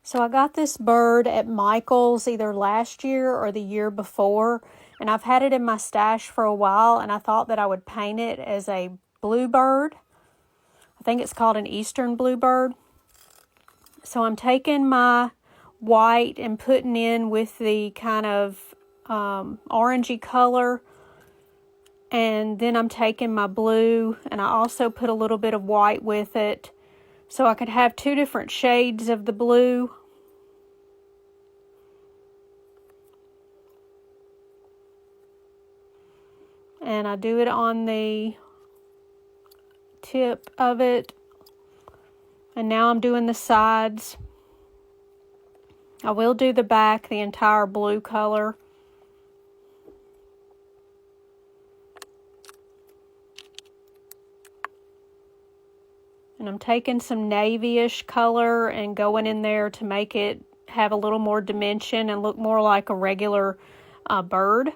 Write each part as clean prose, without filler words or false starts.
So I got this bird at Michael's either last year or the year before, and I've had it in my stash for a while, and I thought that I would paint it as a bluebird. I think it's called an eastern bluebird. So I'm taking my white and putting in with the kind of orangey color, and then I'm taking my blue, and I also put a little bit of white with it so I could have two different shades of the blue. And I do it on the tip of it. And now I'm doing the sides. I will do the back, the entire blue color. And I'm taking some navy-ish color and going in there to make it have a little more dimension and look more like a regular bird.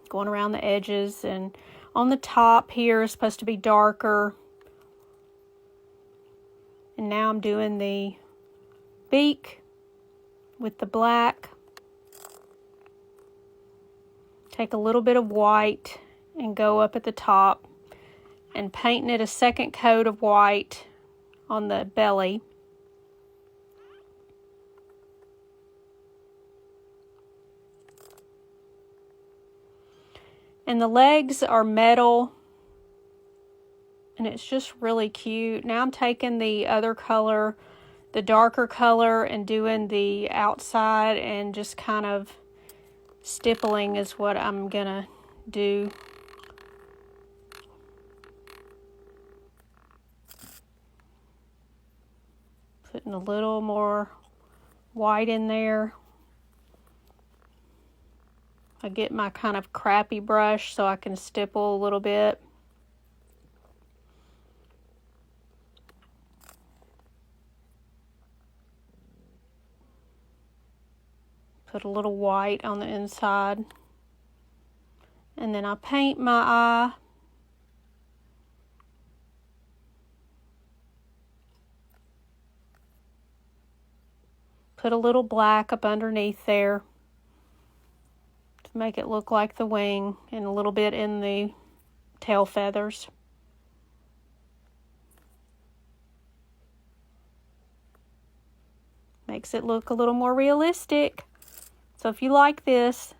Going around the edges, and on the top here is supposed to be darker. And now I'm doing the beak with the black. Take a little bit of white and go up at the top and painting it a second coat of white on the belly. And the legs are metal, and it's just really cute. Now I'm taking the other color, the darker color, and doing the outside and just kind of stippling is what I'm gonna do. Putting a little more white in there. I get my kind of crappy brush so I can stipple a little bit. Put a little white on the inside. And then I paint my eye. Put a little black up underneath there to make it look like the wing, and a little bit in the tail feathers. Makes it look a little more realistic. So if you like this,